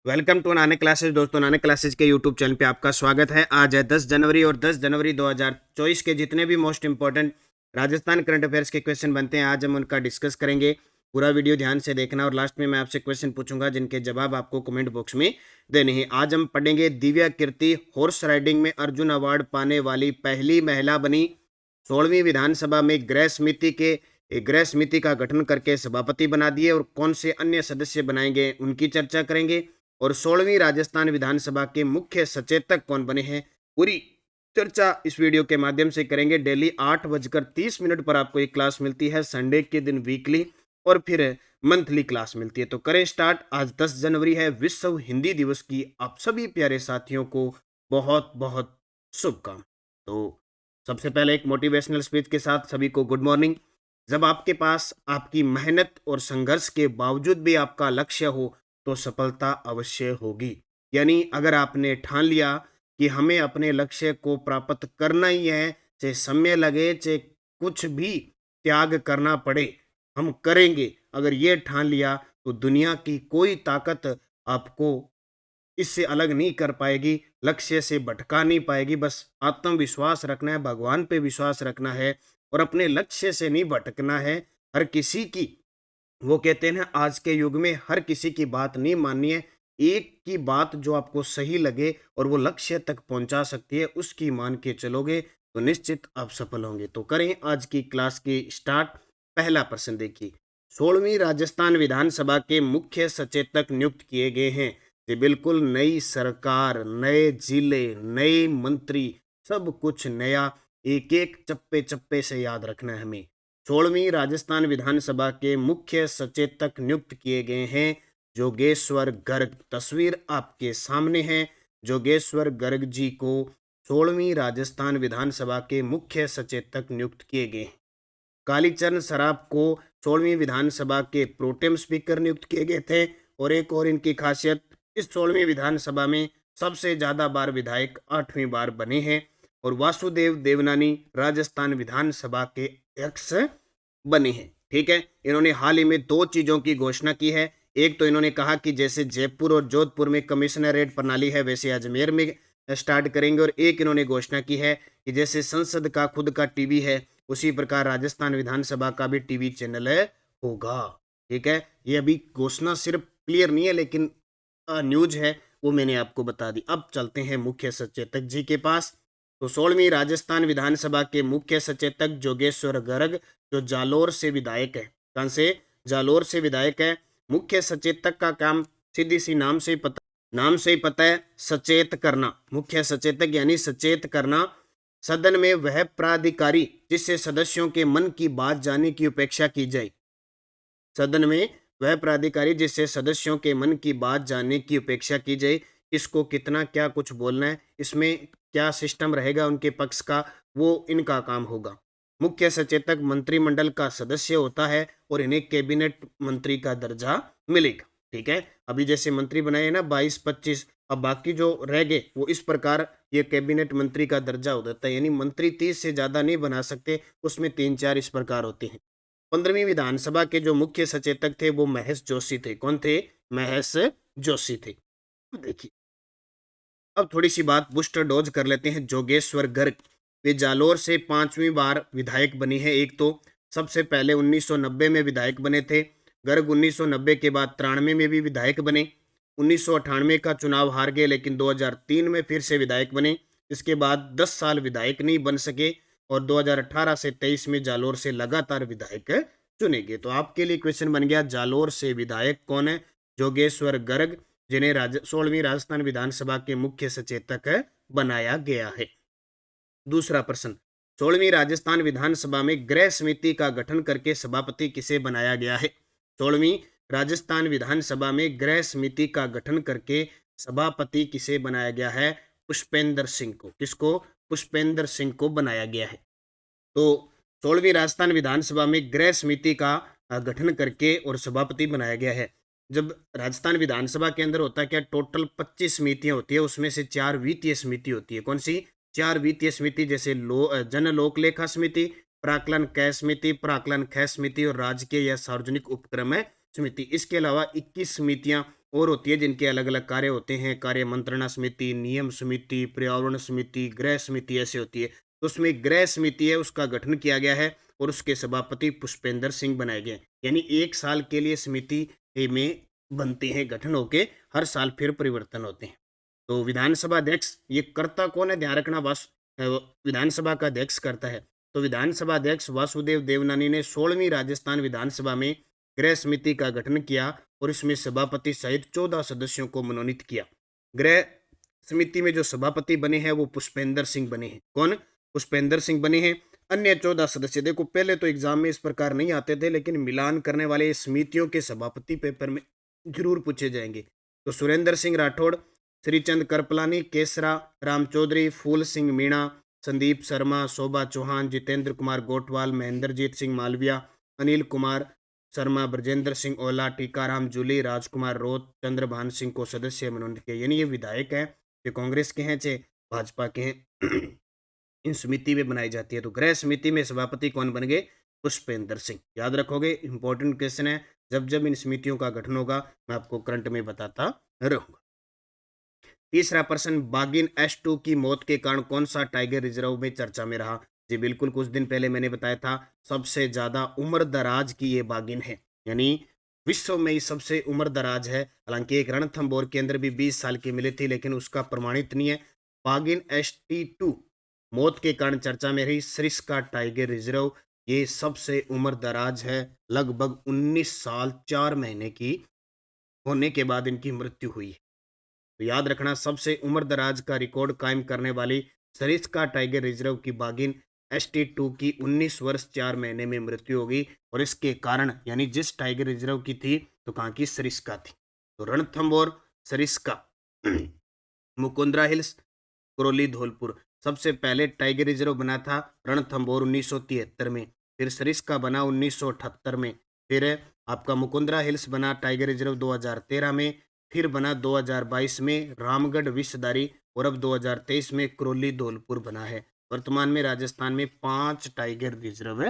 Welcome to Nanak Classes. दोस्तों, नानक क्लासेस के YouTube channel पे आपका स्वागत है। आज है 10 जनवरी और 10 जनवरी 2024 के जितने भी most important Rajasthan current affairs के क्वेश्चन बनते हैं, आज हम उनका डिस्कस करेंगे। पूरा वीडियो ध्यान से देखना और लास्ट में मैं आपसे क्वेश्चन पूछूंगा जिनके जवाब आपको कमेंट बॉक्स में देने हैं। आज हम पढ़ेंगे दिव्या कीर्ति हॉर्स राइडिंग में अर्जुन अवार्ड पाने वाली पहली महिला बनी। 16वीं विधानसभा में गृह समिति का गठन करके सभापति बना दिए और कौन से अन्य सदस्य बनाएंगे उनकी चर्चा करेंगे। और 16वीं राजस्थान विधानसभा के मुख्य सचेतक कौन बने हैं, पूरी चर्चा इस वीडियो के माध्यम से करेंगे। डेली 8:30 पर आपको एक क्लास मिलती है, संडे के दिन वीकली और फिर मंथली क्लास मिलती है। तो करें स्टार्ट। आज 10 जनवरी है, विश्व हिंदी दिवस की आप सभी प्यारे साथियों को बहुत बहुत शुभकामनाएं। तो सबसे पहले एक मोटिवेशनल स्पीच के साथ सभी को गुड मॉर्निंग। जब आपके पास आपकी मेहनत और संघर्ष के बावजूद भी आपका लक्ष्य हो तो सफलता अवश्य होगी। यानी अगर आपने ठान लिया कि हमें अपने लक्ष्य को प्राप्त करना ही है, चाहे समय लगे, चाहे कुछ भी त्याग करना पड़े, हम करेंगे। अगर ये ठान लिया तो दुनिया की कोई ताकत आपको इससे अलग नहीं कर पाएगी, लक्ष्य से भटका नहीं पाएगी। बस आत्मविश्वास रखना है, भगवान पे विश्वास रखना है और अपने लक्ष्य से नहीं भटकना है। हर किसी की, वो कहते हैं ना, आज के युग में हर किसी की बात नहीं माननी है। एक की बात जो आपको सही लगे और वो लक्ष्य तक पहुंचा सकती है, उसकी मान के चलोगे तो निश्चित आप सफल होंगे। तो करें आज की क्लास की स्टार्ट। पहला प्रश्न देखिए, 16वीं राजस्थान विधानसभा के मुख्य सचेतक नियुक्त किए गए हैं। ये बिल्कुल नई सरकार, नए जिले, नए मंत्री, सब कुछ नया। एक एक चप्पे चप्पे से याद रखना है हमें। 16वीं राजस्थान विधानसभा के मुख्य सचेतक नियुक्त किए गए हैं जोगेश्वर गर्ग। तस्वीर आपके सामने है। जोगेश्वर गर्ग जी को 16वीं राजस्थान विधानसभा के मुख्य सचेतक नियुक्त किए गए हैं। कालीचरण सराफ को 16वीं विधानसभा के प्रोटेम स्पीकर नियुक्त किए गए थे। और एक और इनकी खासियत, इस 16वीं विधानसभा में सबसे ज्यादा बार विधायक 8वीं बार बने हैं। और वासुदेव देवनानी राजस्थान विधानसभा के अध्यक्ष बने हैं। ठीक है, इन्होंने हाल ही में दो चीजों की घोषणा की है। एक तो इन्होंने कहा कि जैसे जयपुर और जोधपुर में कमिश्नरेट प्रणाली है, वैसे अजमेर में स्टार्ट करेंगे। और एक इन्होंने घोषणा की है कि जैसे संसद का खुद का टीवी है, उसी प्रकार राजस्थान विधानसभा का भी टीवी चैनल होगा। ठीक है, ये अभी घोषणा सिर्फ क्लियर नहीं है, लेकिन न्यूज है, वो मैंने आपको बता दी। अब चलते हैं मुख्य सचेतक जी के पास। तो 16वीं राजस्थान विधानसभा के मुख्य सचेतक जोगेश्वर गर्ग, जो जालोर से विधायक है। कहां से? जालोर से विधायक है। मुख्य सचेतक का काम सीधी सी नाम से ही पता है, सचेत करना। मुख्य सचेतक यानी सचेत करना। सदन में वह प्राधिकारी जिससे सदस्यों के मन की बात जानने की अपेक्षा की जाए। सदन में वह प्राधिकारी जिससे सदस्यों के मन की बात जानने की अपेक्षा की जाए। किसको कितना क्या कुछ बोलना है, इसमें क्या सिस्टम रहेगा उनके पक्ष का, वो इनका काम होगा। मुख्य सचेतक मंत्रिमंडल का सदस्य होता है और इन्हें कैबिनेट मंत्री का दर्जा मिलेगा। ठीक है, अभी जैसे मंत्री बनाए ना 22-25, अब बाकी जो रह गए वो इस प्रकार ये कैबिनेट मंत्री का दर्जा हो जाता है। यानी मंत्री 30 से ज्यादा नहीं बना सकते, उसमें 3-4 इस प्रकार होते हैं। 15वीं विधानसभा के जो मुख्य सचेतक थे वो महेश जोशी थे। कौन थे? महेश जोशी थे। देखिए, अब थोड़ी सी बात बूस्टर डोज कर लेते हैं। जोगेश्वर गर्ग, वे जालोर से 5वीं बार विधायक बनी है। एक तो सबसे पहले 1990 में विधायक बने थे गर्ग। 1990 के बाद 93 में भी विधायक बने। 1998 का चुनाव हार गए, लेकिन 2003 में फिर से विधायक बने। इसके बाद 10 साल विधायक नहीं बन सके और 2018 से 23 में जालोर से लगातार विधायक चुने गए। तो आपके लिए क्वेश्चन बन गया, जालोर से विधायक कौन है? जोगेश्वर गर्ग, जिन्हें 16वीं राजस्थान विधानसभा के मुख्य सचेतक बनाया गया है। दूसरा प्रश्न, 16वीं राजस्थान विधानसभा में गृह समिति का गठन करके सभापति किसे बनाया गया है? 16वीं राजस्थान विधानसभा में गृह समिति का गठन करके सभापति किसे बनाया गया है? पुष्पेंद्र सिंह को। किसको? पुष्पेंद्र सिंह को बनाया गया है। तो 16वीं राजस्थान विधानसभा में गृह समिति का गठन करके और सभापति बनाया गया है। जब राजस्थान विधानसभा के अंदर होता है क्या, टोटल 25 समितियां होती है, उसमें से 4 वित्तीय समिति होती है। कौन सी? 4 वित्तीय समिति, जैसे जन लोक लेखा समिति, प्राक्कलन कै समिति, प्राक्कलन खै समिति और राजकीय या सार्वजनिक उपक्रम समिति। इसके अलावा 21 समितियां और होती है जिनके अलग अलग कार्य होते हैं, कार्य मंत्रणा समिति, नियम समिति, पर्यावरण समिति, गृह समिति ऐसे होती है। तो उसमें गृह समिति है उसका गठन किया गया है और उसके सभापति पुष्पेंद्र सिंह बनाए गए, यानी 1 साल के लिए समिति में बनते हैं, गठन होके हर साल फिर परिवर्तन होते हैं। तो विधानसभा अध्यक्ष ये करता कौन है, ध्यान रखना, विधानसभा का अध्यक्ष करता है। तो विधानसभा अध्यक्ष वासुदेव देवनानी ने 16वीं राजस्थान विधानसभा में गृह समिति का गठन किया और इसमें सभापति सहित 14 सदस्यों को मनोनीत किया। गृह समिति में जो सभापति बने हैं वो पुष्पेंद्र सिंह बने हैं। कौन? पुष्पेंद्र सिंह बने हैं। अन्य 14 सदस्य, देखो पहले तो एग्जाम में इस प्रकार नहीं आते थे, लेकिन मिलान करने वाले समितियों के सभापति पेपर में जरूर पूछे जाएंगे। तो सुरेंद्र सिंह राठौड़, श्रीचंद करपलानी, केसरा राम चौधरी, फूल सिंह मीणा, संदीप शर्मा, शोभा चौहान, जितेंद्र कुमार गोटवाल, महेंद्रजीत सिंह मालविया, अनिल कुमार शर्मा, ब्रजेंद्र सिंह ओला, टीकाराम जूली, राजकुमार रोत, चंद्रभान सिंह को सदस्य मनोनीत किया। यानी ये विधायक हैं, ये कांग्रेस के हैं चाहे भाजपा के हैं, इन समिति में बनाई जाती है। तो गृह समिति में सभापति कौन बन गए? पुष्पेंद्र सिंह। याद रखोगे, इंपॉर्टेंट क्वेश्चन है, जब जब इन समितियों का गठन होगा मैं आपको करंट में बताता रहूंगा। तीसरा प्रश्न, बागिन S2 की मौत के कारण कौन सा टाइगर रिजर्व में चर्चा में रहा? जी बिल्कुल, कुछ दिन पहले मैंने बताया था, सबसे ज्यादा उम्र दराज की ये बागिन है, यानी विश्व में ही सबसे उम्र दराज है। हालांकि एक रणथंभौर के अंदर भी 20 साल की मिली थी, लेकिन उसका प्रमाणित नहीं है। बागिन ST2 मौत के कारण चर्चा में रही। सरिस्का टाइगर रिजर्व ये सबसे उम्र दराज है, लगभग 19 साल 4 महीने की होने के बाद इनकी मृत्यु हुई। तो याद रखना, सबसे उम्र दराज का रिकॉर्ड कायम करने वाली सरिस्का टाइगर रिजर्व की बागिन ST2 की 19 वर्ष 4 महीने में मृत्यु हो गई। और इसके कारण, यानी जिस टाइगर रिजर्व की थी तो कहाँ की? सरिस्का थी। तो रणथंभौर, सरिस्का, मुकुंदरा हिल्स, करौली, धौलपुर। सबसे पहले टाइगर रिजर्व बना था रणथंभौर 1973 में, फिर सरिस्का बना 1978 में, फिर आपका मुकुंदरा हिल्स बना टाइगर रिजर्व 2013 में, फिर बना 2022 में रामगढ़ विषधारी, और अब 2023 में करौली धौलपुर बना है। वर्तमान में राजस्थान में 5 टाइगर रिजर्व है।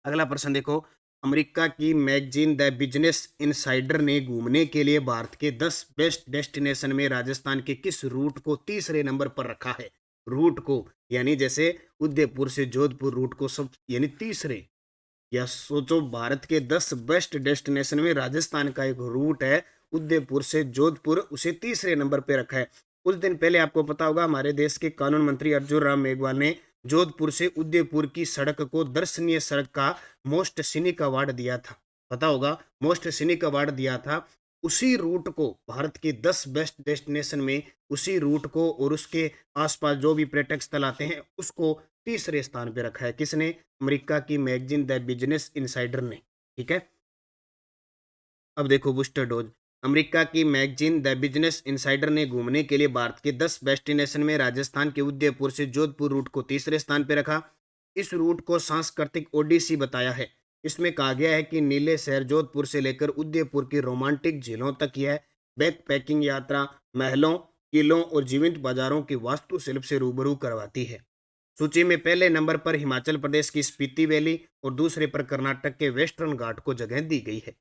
अगला प्रश्न देखो, अमेरिका की मैगजीन द बिजनेस इनसाइडर ने घूमने के लिए भारत के 10 बेस्ट डेस्टिनेशन में राजस्थान के किस रूट को तीसरे नंबर पर रखा है? रूट को, यानी जैसे उदयपुर से जोधपुर रूट को सब, यानी तीसरे, या सोचो भारत के 10 बेस्ट डेस्टिनेशन में राजस्थान का एक रूट है उदयपुर से जोधपुर, उसे तीसरे नंबर पे रखा है। कुछ दिन पहले आपको पता होगा हमारे देश के कानून मंत्री अर्जुन राम मेघवाल ने जोधपुर से उदयपुर की सड़क को दर्शनीय सड़क का मोस्ट सीनिक अवार्ड दिया था। पता होगा, मोस्ट सीनिक अवार्ड दिया था। उसी रूट को, भारत के 10 बेस्ट डेस्टिनेशन में उसी रूट को और उसके आसपास जो भी पर्यटक स्थल आते हैं उसको तीसरे स्थान पे रखा है। किसने? अमेरिका की मैगजीन द बिजनेस इनसाइडर ने। ठीक है, अब देखो बूस्टर डोज। अमेरिका की मैगजीन द बिजनेस इनसाइडर ने घूमने के लिए भारत के 10 डेस्टिनेशन में राजस्थान के उदयपुर से जोधपुर रूट को तीसरे स्थान पर रखा। इस रूट को सांस्कृतिक ओडिसी बताया है। इसमें कहा गया है कि नीले शहर जोधपुर से लेकर उदयपुर की रोमांटिक झीलों तक यह बैक पैकिंग यात्रा महलों, किलों और जीवंत बाजारों की वास्तुशिल्प से रूबरू करवाती है। सूची में पहले नंबर पर हिमाचल प्रदेश की स्पीति वैली और दूसरे पर कर्नाटक के वेस्टर्न घाट को जगह दी गई है।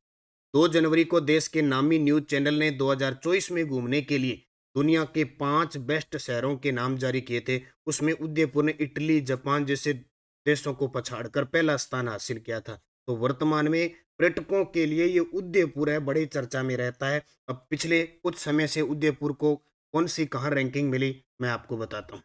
2 जनवरी को देश के नामी न्यूज चैनल ने 2024 में घूमने के लिए दुनिया के 5 बेस्ट शहरों के नाम जारी किए थे। उसमें उदयपुर ने इटली, जापान जैसे देशों को पछाड़कर पहला स्थान हासिल किया था। तो वर्तमान में पर्यटकों के लिए ये उदयपुर है, बड़ी चर्चा में रहता है। अब पिछले कुछ समय से उदयपुर को कौन सी कहाँ रैंकिंग मिली मैं आपको बताता हूँ।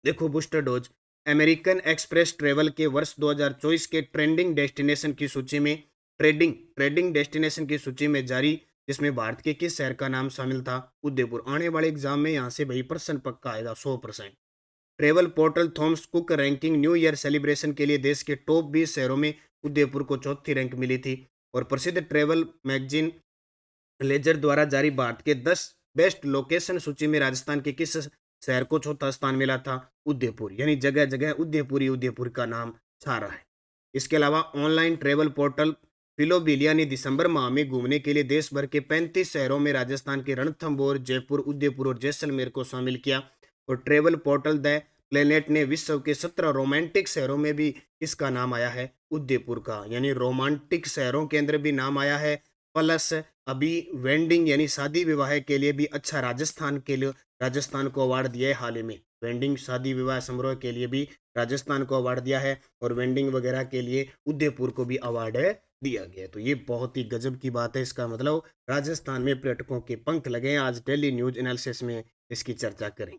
देखो booster dose, American express travel के वर्ष 2024 के ट्रेंडिंग डेस्टिनेशन की सूची में, ट्रेडिंग डेस्टिनेशन की सूची में जारी, जिसमें भारत के किस शहर का नाम शामिल था? उदयपुर। आने वाले एग्जाम में यहाँ से भाई प्रश्न पक्का आएगा 100%। Travel portal Thomas cook ranking new year celebration के लिए देश के टॉप 20 शहरों में उदयपुर को चौथी रैंक मिली थी। और प्रसिद्ध ट्रेवल मैगजीन लेजर द्वारा जारी भारत के 10 बेस्ट लोकेशन सूची में राजस्थान के किस शहर को चौथा स्थान मिला था? उदयपुर। यानी जगह जगह उदयपुर का नाम छा रहा है। इसके अलावा ऑनलाइन ट्रेवल पोर्टल फिलोबिलिया ने दिसंबर माह में घूमने के लिए देश भर के 35 शहरों में राजस्थान के रणथंभौर, जयपुर, उदयपुर और जैसलमेर को शामिल किया। और ट्रेवल पोर्टल द प्लेनेट ने विश्व के 17 रोमांटिक शहरों में भी इसका नाम आया है उदयपुर का। यानी रोमांटिक शहरों के अंदर भी नाम आया है, प्लस अभी वेंडिंग यानी शादी विवाह के लिए भी अच्छा राजस्थान को अवार्ड दिया है हाल ही में। वेंडिंग शादी विवाह समारोह के लिए भी राजस्थान को अवार्ड दिया है और वेंडिंग वगैरह के लिए उदयपुर को भी अवार्ड दिया गया है। तो ये बहुत ही गजब की बात है। इसका मतलब राजस्थान में पर्यटकों के पंख लगे हैं। आज डेली न्यूज एनालिसिस में इसकी चर्चा करें।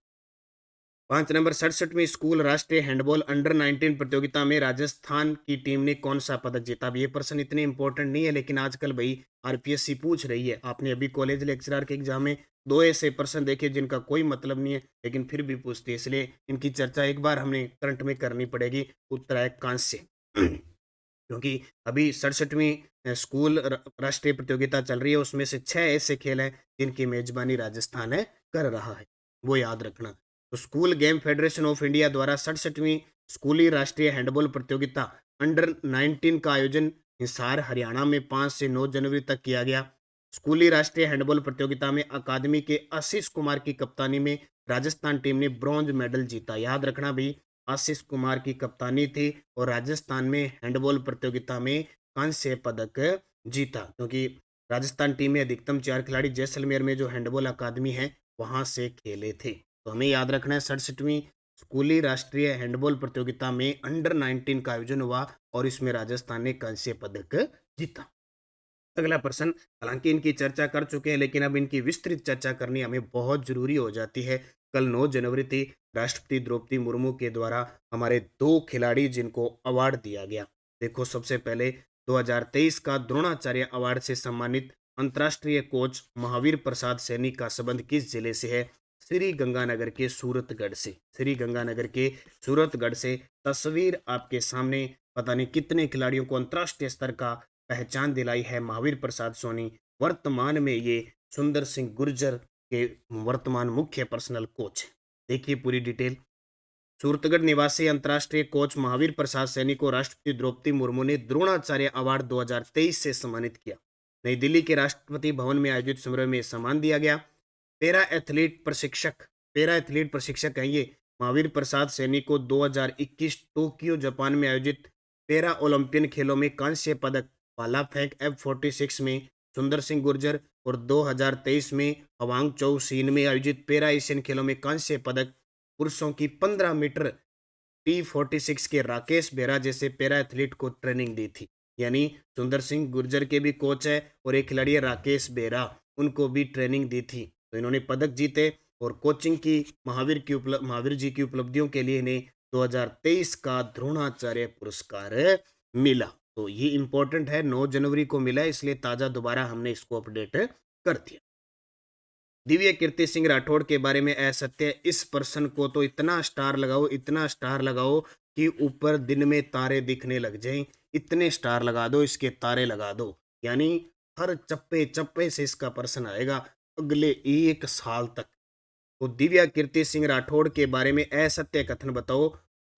5 नंबर 67वीं स्कूल राष्ट्रीय हैंडबॉल अंडर 19 प्रतियोगिता में राजस्थान की टीम ने कौन सा पदक जीता। अब ये प्रश्न इतने इंपॉर्टेंट नहीं है, लेकिन आजकल भाई आरपीएससी पूछ रही है। आपने अभी कॉलेज लेक्चरर के एग्जाम में दो ऐसे प्रश्न देखे जिनका कोई मतलब नहीं है, लेकिन फिर भी पूछती है, इसलिए इनकी चर्चा एक बार हमने करंट में करनी पड़ेगी। उत्तरायण कांस्य क्योंकि अभी 67वीं स्कूल राष्ट्रीय प्रतियोगिता चल रही है, उसमें से 6 ऐसे खेल हैं जिनकी मेजबानी राजस्थान कर रहा है, वो याद रखना। तो school game federation of India द्वारा 67वीं स्कूली राष्ट्रीय हैंडबॉल प्रतियोगिता अंडर 19 का आयोजन हिसार हरियाणा में 5 से 9 जनवरी तक किया गया। स्कूली राष्ट्रीय हैंडबॉल प्रतियोगिता में अकादमी के आशीष कुमार की कप्तानी में राजस्थान टीम ने ब्रॉन्ज मेडल जीता। याद रखना भी, आशीष कुमार की कप्तानी थी और राजस्थान में हैंडबॉल प्रतियोगिता में कांस्य पदक जीता, क्योंकि राजस्थान टीम में अधिकतम 4 खिलाड़ी जैसलमेर में जो हैंडबॉल अकादमी है वहां से खेले थे। तो हमें याद रखना है 67वीं स्कूली राष्ट्रीय हैंडबॉल प्रतियोगिता में अंडर 19 का आयोजन हुआ और इसमें राजस्थान ने कांस्य पदक जीता। अगला प्रश्न, हालांकि इनकी चर्चा कर चुके हैं, लेकिन अब इनकी विस्तृत चर्चा करनी हमें बहुत जरूरी हो जाती है। कल 9 जनवरी थी, राष्ट्रपति द्रौपदी मुर्मू के द्वारा हमारे 2 खिलाड़ी जिनको अवार्ड दिया गया। देखो, सबसे पहले 2023 का द्रोणाचार्य अवार्ड से सम्मानित अंतर्राष्ट्रीय कोच महावीर प्रसाद सैनी का संबंध किस जिले से है। श्री गंगानगर के सूरतगढ़ से। श्री गंगानगर के सूरतगढ़ से। तस्वीर आपके सामने, पता नहीं कितने खिलाड़ियों को अंतर्राष्ट्रीय स्तर का पहचान दिलाई है महावीर प्रसाद सोनी। वर्तमान में ये सुंदर सिंह गुर्जर के वर्तमान मुख्य पर्सनल कोच हैं। देखिए पूरी डिटेल। सूरतगढ़ निवासी अंतर्राष्ट्रीय कोच महावीर प्रसाद सैनी को राष्ट्रपति द्रौपदी मुर्मू ने द्रोणाचार्य अवार्ड 2023 से सम्मानित किया। नई दिल्ली के राष्ट्रपति भवन में आयोजित समारोह में सम्मान दिया गया। पैरा एथलीट प्रशिक्षक हैं ये। महावीर प्रसाद सैनी को 2021 टोक्यो जापान में आयोजित पैरा ओलंपियन खेलों में कांस्य पदक भाला फेंक F46 में सुंदर सिंह गुर्जर और 2023 में हवांग चौ चीन में आयोजित पैरा एशियन खेलों में कांस्य पदक पुरुषों की 15 मीटर T46 के राकेश बेरा जैसे पैरा एथलीट को ट्रेनिंग दी थी। यानी सुंदर सिंह गुर्जर के भी कोच है और एक खिलाड़ी है राकेश बेरा, उनको भी ट्रेनिंग दी थी। तो इन्होंने पदक जीते और कोचिंग की महावीर जी की उपलब्धियों के लिए इन्हें 2023 का द्रोणाचार्य पुरस्कार मिला। तो ये इंपॉर्टेंट है, 9 जनवरी को मिला है, इसलिए ताजा दोबारा हमने इसको अपडेट कर दिया। दिव्य कीर्ति सिंह राठौड़ के बारे में असत्य, इस पर्सन को तो इतना स्टार लगाओ कि ऊपर दिन में तारे दिखने लग जाएं। इतने स्टार लगा दो, इसके तारे लगा दो, यानी हर चप्पे चप्पे से इसका पर्सन आएगा अगले 1 साल तक। तो दिव्या कीर्ति सिंह राठौड़ के बारे में असत्य कथन बताओ।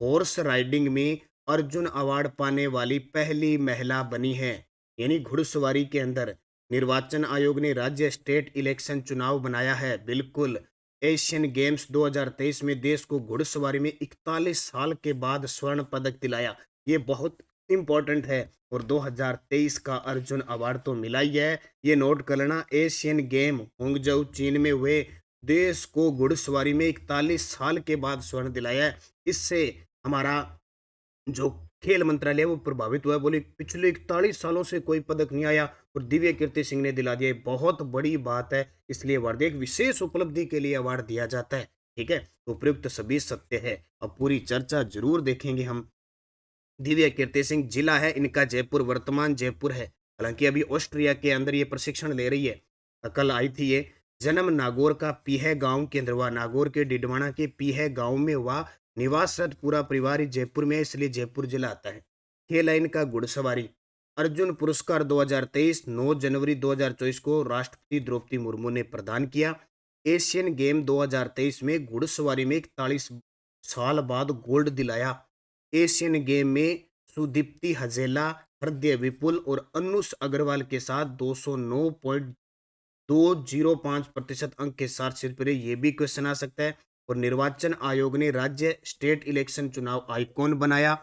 हॉर्स राइडिंग में अर्जुन अवार्ड पाने वाली पहली महिला बनी है, यानी घुड़सवारी के अंदर। निर्वाचन आयोग ने राज्य स्टेट इलेक्शन चुनाव बनाया है, बिल्कुल। एशियन गेम्स 2023 में देश को घुड़सवारी में 41 साल के बाद स्वर्ण पदक दिलाया, ये बहुत इंपॉर्टेंट है। और 2023 का अर्जुन अवार्ड तो मिला ही है, ये नोट कर लेना। एशियन गेम होंगजो चीन में हुए, देश को घुड़सवारी में 41 साल के बाद स्वर्ण दिलाया है। इससे हमारा जो खेल मंत्रालय है वो प्रभावित हुआ है, बोले पिछले 41 सालों से कोई पदक नहीं आया और दिव्य कीर्ति सिंह ने दिला दिया। बहुत बड़ी बात है, इसलिए अवार्ड एक विशेष उपलब्धि के लिए अवार्ड दिया जाता है। ठीक है, तो उपयुक्त सभी सत्य है। अब पूरी चर्चा जरूर देखेंगे हम। दिव्य कीर्ति सिंह जिला है इनका जयपुर, वर्तमान जयपुर है। हालांकि अभी ऑस्ट्रिया के अंदर ये प्रशिक्षण ले रही है। कल आई थी ये। जन्म नागौर का पीह गांव के अंदर हुआ, नागौर के डिडवाना के पीह गांव में हुआ। निवासरत पूरा परिवार जयपुर में है, इसलिए जयपुर जिला आता है। खेल है इनका घुड़सवारी। अर्जुन पुरस्कार 2023 9 जनवरी 2024 को राष्ट्रपति द्रौपदी मुर्मू ने प्रदान किया। एशियन गेम 2023 में घुड़सवारी में 41 साल बाद गोल्ड दिलाया। एशियन गेम में सुदीप्ति हजेला, हृदय विपुल और अनुष अग्रवाल के साथ 209.205% अंक के साथ सिर पर, ये भी क्वेश्चन आ सकता है। और निर्वाचन आयोग ने राज्य स्टेट इलेक्शन चुनाव आइकॉन बनाया।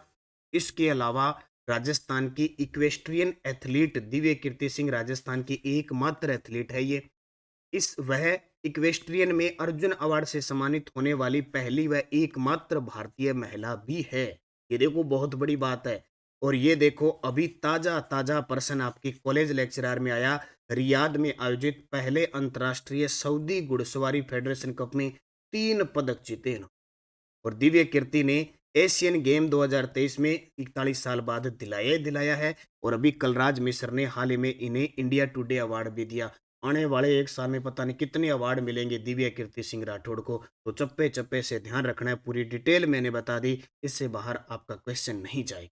इसके अलावा राजस्थान की इक्वेस्ट्रियन एथलीट दिव्य कीर्ति सिंह राजस्थान की एकमात्र एथलीट है ये। वह इक्वेस्ट्रियन में अर्जुन अवार्ड से सम्मानित होने वाली पहली व एकमात्र भारतीय महिला भी है। ये देखो बहुत बड़ी बात है। और ये देखो अभी ताजा प्रश्न आपकी कॉलेज लेक्चरर में आया। रियाद में आयोजित पहले अंतर्राष्ट्रीय सऊदी घुड़सवारी फेडरेशन कप में 3 पदक जीते इन्होंने। और दिव्य कीर्ति ने एशियन गेम 2023 में 41 साल बाद दिलाया है। और अभी कलराज मिश्र ने हाल ही में इन्हें इंडिया टुडे अवार्ड भी दिया। आने वाले 1 साल में पता नहीं कितने अवार्ड मिलेंगे दिव्य कीर्ति सिंह राठौड़ को, तो चप्पे चप्पे से ध्यान रखना है। पूरी डिटेल मैंने बता दी, इससे बाहर आपका क्वेश्चन नहीं जाएगा।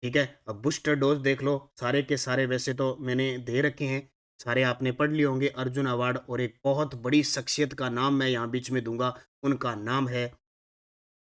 ठीक है, अब बूस्टर डोज देख लो। सारे के सारे वैसे तो मैंने दे रखे हैं, सारे आपने पढ़ लिए होंगे। अर्जुन अवार्ड और एक बहुत बड़ी शख्सियत का नाम मैं यहाँ बीच में दूंगा, उनका नाम है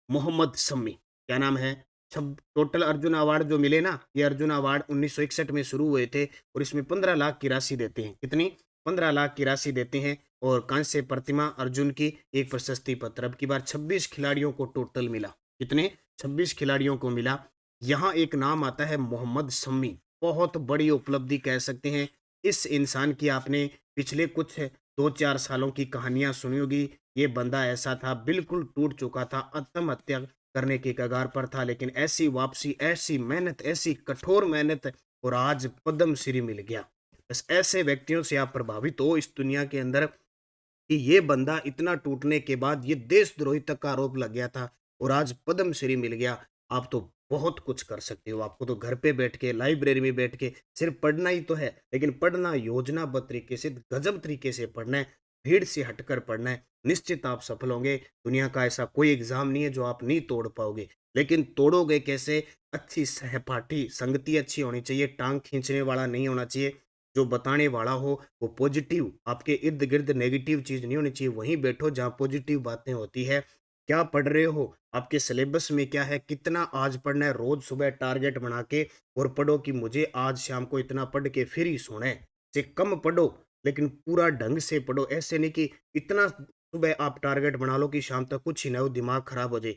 मोहम्मद शमी। क्या नाम है? सब टोटल अर्जुन अवार्ड जो मिले ना, ये अर्जुन अवार्ड 1961 में शुरू हुए थे और इसमें 15 लाख की राशि देते हैं। कितनी? 15 लाख की राशि देते हैं। और कांस्य प्रतिमा अर्जुन की, एक प्रशस्ति पत्र। अब की बार 26 खिलाड़ियों को टोटल मिला। कितने? 26 खिलाड़ियों को मिला। यहाँ एक नाम आता है मोहम्मद शमी, बहुत बड़ी उपलब्धि कह सकते हैं। इस इंसान की आपने पिछले कुछ 2-4 सालों की कहानियां सुनी होगी। ये बंदा ऐसा था, बिल्कुल टूट चुका था, आत्महत्या करने के कगार पर था, लेकिन ऐसी वापसी, ऐसी मेहनत, ऐसी कठोर मेहनत, और आज पद्म श्री मिल गया। बस ऐसे व्यक्तियों से आप प्रभावित हो इस दुनिया के अंदर कि ये बंदा इतना टूटने के बाद ये देशद्रोही तक का आरोप लग गया था और आज पद्म श्री मिल गया। आप तो बहुत कुछ कर सकते हो। आपको तो घर पे बैठ के, लाइब्रेरी में बैठ के सिर्फ पढ़ना ही तो है, लेकिन पढ़ना योजनाबद्ध तरीके से, गजब तरीके से पढ़ना है, भीड़ से हटकर पढ़ना है। निश्चित आप सफल होंगे। दुनिया का ऐसा कोई एग्जाम नहीं है जो आप नहीं तोड़ पाओगे, लेकिन तोड़ोगे कैसे? अच्छी सहपाठी संगति अच्छी होनी चाहिए, टांग खींचने वाला नहीं होना चाहिए। जो बताने वाला हो वो पॉजिटिव, आपके इर्द गिर्द नेगेटिव चीज नहीं होनी चाहिए। वहीं बैठो जहाँ पॉजिटिव बातें होती है। क्या पढ़ रहे हो? आपके सिलेबस में क्या है? कितना आज पढ़ना है? रोज सुबह टारगेट बना के और पढ़ो कि मुझे आज शाम को इतना पढ़ के फिर ही सोना है। से कम पढ़ो, लेकिन पूरा ढंग से पढ़ो। ऐसे नहीं कि इतना सुबह आप टारगेट बना लो कि शाम तक कुछ ही ना हो, दिमाग खराब हो जाए।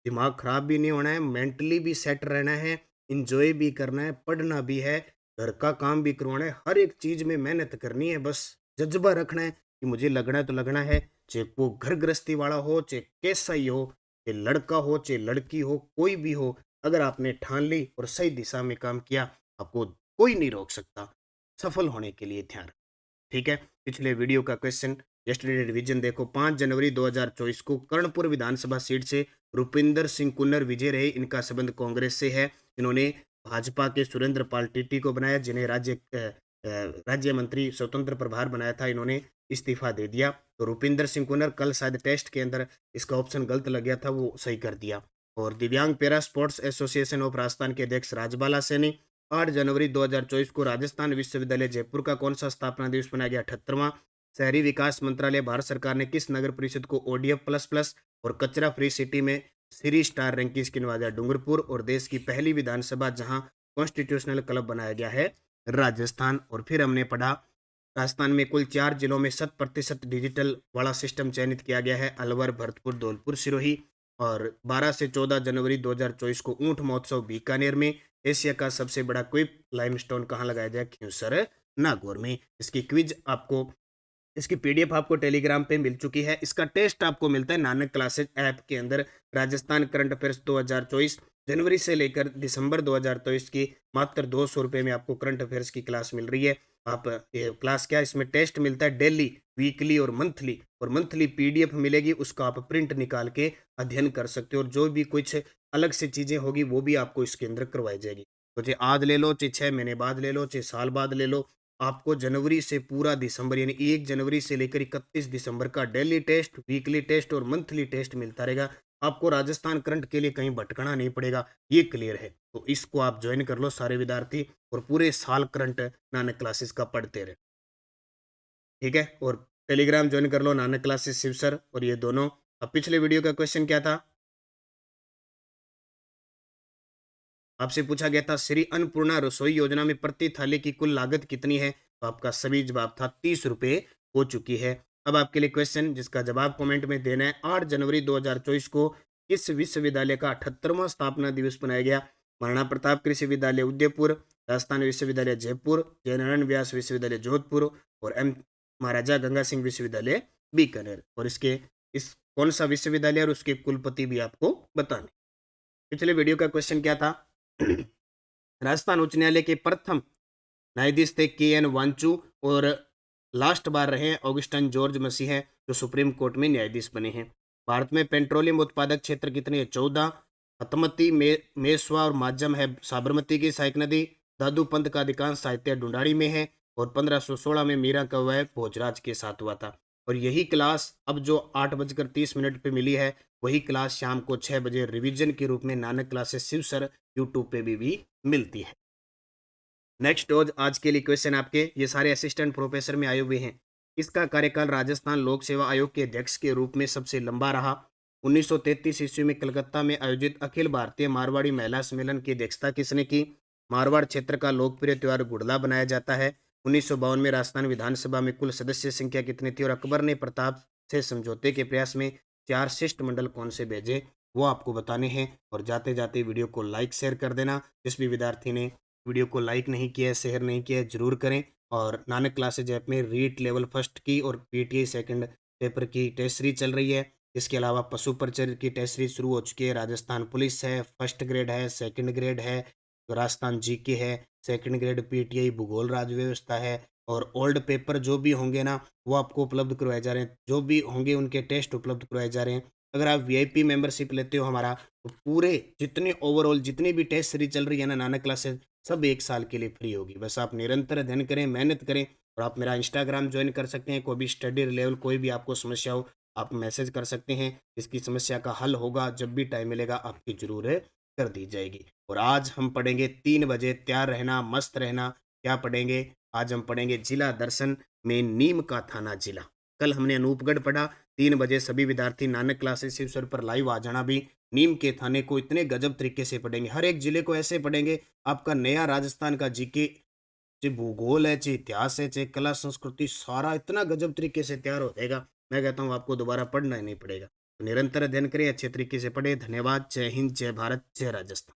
दिमाग खराब भी नहीं होना है, मेंटली भी सेट रहना है, इंजॉय भी करना है, पढ़ना भी है, घर का काम भी करवाना है, हर एक चीज में मेहनत करनी है। बस जज्बा रखना है कि मुझे लगना है तो लगना है। चाहे वो घर गृहस्थी वाला हो, चाहे कैसा ही हो, चाहे लड़का हो, चाहे लड़की हो, कोई भी हो, अगर आपने ठान ली और सही दिशा में काम किया, आपको कोई नहीं रोक सकता। सफल होने के लिए ध्यान रखो। ठीक है, पिछले वीडियो का क्वेश्चन, यस्टरडे रिवीजन देखो। 5 जनवरी 2024 को कर्णपुर विधानसभा सीट से रुपिंदर सिंह कुन्नर विजय रहे। इनका संबंध कांग्रेस से है। इन्होंने भाजपा के सुरेंद्र पाल टीटी को बनाया, जिन्हें राज्य मंत्री स्वतंत्र प्रभार बनाया था। इन्होंने इस्तीफा दे दिया। तो रुपिंदर सिंह कुन्नर, कल शायद टेस्ट के अंदर इसका ऑप्शन गलत लग गया था, वो सही कर दिया। और दिव्यांग para sports association of Rajasthan के अध्यक्ष राजबाला सैनी। 8 जनवरी 2024 को राजस्थान विश्वविद्यालय जयपुर का कौन सा स्थापना दिवस मनाया गया? 78वां। शहरी विकास मंत्रालय भारत सरकार ने किस नगर परिषद को ओडीएफ प्लस प्लस और कचरा फ्री सिटी में 3 स्टार रैंकिंग की नवाजा? डूंगरपुर। और देश की पहली विधानसभा जहां कॉन्स्टिट्यूशनल क्लब बनाया गया है? राजस्थान। और फिर हमने पढ़ा राजस्थान में कुल 4 जिलों में 100% डिजिटल वाला सिस्टम चयनित किया गया है। अलवर, भरतपुर, धौलपुर, सिरोही। और 12 से 14 जनवरी 2024 को ऊंट महोत्सव बीकानेर में। एशिया का सबसे बड़ा क्विप लाइमस्टोन कहाँ लगाया जाए? खिंवसर, नागौर में। इसकी क्विज आपको, इसकी पीडीएफ आपको टेलीग्राम पे मिल चुकी है। इसका टेस्ट आपको मिलता है नानक क्लासेज ऐप के अंदर। राजस्थान करंट अफेयर्स 2024 जनवरी से लेकर दिसंबर 2023 की मात्र 200 रुपये में आपको करंट अफेयर्स की क्लास मिल रही है। आप ये क्लास क्या, इसमें टेस्ट मिलता है डेली, वीकली और मंथली। और मंथली पीडीएफ मिलेगी, उसका आप प्रिंट निकाल के अध्ययन कर सकते हो। और जो भी कुछ अलग से चीज़ें होगी वो भी आपको इसके अंदर करवाई जाएगी। तो चाहे आज ले लो, चाहे 6 महीने बाद ले लो, चाहे साल बाद ले लो, आपको जनवरी से पूरा दिसंबर, यानी 1 जनवरी से लेकर 31 दिसंबर का डेली टेस्ट, वीकली टेस्ट और मंथली टेस्ट मिलता रहेगा। आपको राजस्थान करंट के लिए कहीं भटकना नहीं पड़ेगा, ये क्लियर है। तो इसको आप ज्वाइन कर लो सारे विद्यार्थी, और पूरे साल करंट नानक क्लासेस का पढ़ते रहे। ठीक है, और टेलीग्राम ज्वाइन कर लो, नानक क्लासेस शिव सर, और ये दोनों। अब पिछले वीडियो का क्वेश्चन क्या था? आपसे पूछा गया था श्री अन्नपूर्णा रसोई योजना में प्रति थाली की कुल लागत कितनी है? तो आपका सभी जवाब था 30 रुपये हो चुकी है। अब आपके लिए क्वेश्चन जिसका जवाब कमेंट में देना है। 8 जनवरी 2024 को किस विश्वविद्यालय का 78वां स्थापना दिवस मनाया गया? महाराणा प्रताप कृषि विद्यालय उदयपुर, राजस्थान विश्वविद्यालय जयपुर, जयनारायण व्यास विश्वविद्यालय जोधपुर और एम महाराजा गंगा सिंह विश्वविद्यालय बीकानेर। और इस कौन सा विश्वविद्यालय और उसके कुलपति भी आपको बताने। पिछले वीडियो का क्वेश्चन क्या था? राजस्थान उच्च न्यायालय के प्रथम न्यायाधीश थे KN वांचू और लास्ट बार रहे ऑगस्टन जॉर्ज मसीह है जो सुप्रीम कोर्ट में न्यायाधीश बने हैं। भारत में पेट्रोलियम उत्पादक क्षेत्र कितने हैं? 14। हतमती मेसवा और माध्यम है साबरमती की सहायक नदी। दादू पंथ का अधिकांश साहित्य ढूंढाड़ी में है और 1516 में मीरा का विवाह भोजराज के साथ हुआ था। और यही क्लास अब जो 8:30 पे मिली है वही क्लास शाम को 6 बजे रिवीजन के रूप में नानक क्लासेस शिव सर यूट्यूब पे भी मिलती है। नेक्स्ट रोज आज के लिए क्वेश्चन आपके, ये सारे असिस्टेंट प्रोफेसर में आए हुए हैं। इसका कार्यकाल राजस्थान लोक सेवा आयोग के अध्यक्ष के रूप में सबसे लंबा रहा। 1933 ईस्वी में कलकत्ता में आयोजित अखिल भारतीय मारवाड़ी महिला सम्मेलन की अध्यक्षता किसने की? मारवाड़ क्षेत्र का लोकप्रिय त्योहार गुड़ला बनाया जाता है। 1952 में राजस्थान विधानसभा में कुल सदस्य संख्या कितनी थी? और अकबर ने प्रताप से समझौते के प्रयास में 4 शिष्टमंडल कौन से भेजे वो आपको बताने हैं। और जाते जाते वीडियो को लाइक शेयर कर देना। जिस भी विद्यार्थी ने वीडियो को लाइक नहीं किया है, शेयर नहीं किया है, जरूर करें। और नानक क्लासेज ऐप में रीट लेवल फर्स्ट की और PTI सेकंड पेपर की टेस्ट सीरीज चल रही है। इसके अलावा पशु परिचय की टेस्ट सीरीज शुरू हो चुकी है। राजस्थान पुलिस है, फर्स्ट ग्रेड है, सेकंड ग्रेड है, राजस्थान GK है, सेकंड ग्रेड PTI भूगोल राज्य व्यवस्था है। और ओल्ड पेपर जो भी होंगे ना वो आपको उपलब्ध करवाए जा रहे हैं, जो भी होंगे उनके टेस्ट उपलब्ध करवाए जा रहे हैं। अगर आप VIP मेंबरशिप लेते हो हमारा तो पूरे जितने ओवरऑल जितनी भी टेस्ट सीरीज चल रही है ना नानक क्लासेस सब 1 साल के लिए फ्री होगी। बस आप निरंतर अध्ययन करें, मेहनत करें। और आप मेरा इंस्टाग्राम ज्वाइन कर सकते हैं। कोई भी स्टडी लेवल कोई भी आपको समस्या हो आप मैसेज कर सकते हैं। इसकी समस्या का हल होगा, जब भी टाइम मिलेगा आपकी जरूर कर दी जाएगी। और आज हम पढ़ेंगे 3 बजे, तैयार रहना, मस्त रहना। क्या पढ़ेंगे? आज हम पढ़ेंगे जिला दर्शन में नीम का थाना जिला। कल हमने अनूपगढ़ पढ़ा। 3 बजे सभी विद्यार्थी नानक क्लासेस शिव सर पर लाइव आ जाना। भी नीम के थाने को इतने गजब तरीके से पढ़ेंगे, हर एक जिले को ऐसे पढ़ेंगे आपका नया राजस्थान का GK चाहे भूगोल है, चाहे इतिहास है, चाहे कला संस्कृति, सारा इतना गजब तरीके से तैयार हो जाएगा। मैं कहता हूँ आपको दोबारा पढ़ना ही नहीं पड़ेगा। तो निरंतर अध्ययन करें, अच्छे तरीके से पढ़े। धन्यवाद। जय हिंद, जय भारत, जय राजस्थान।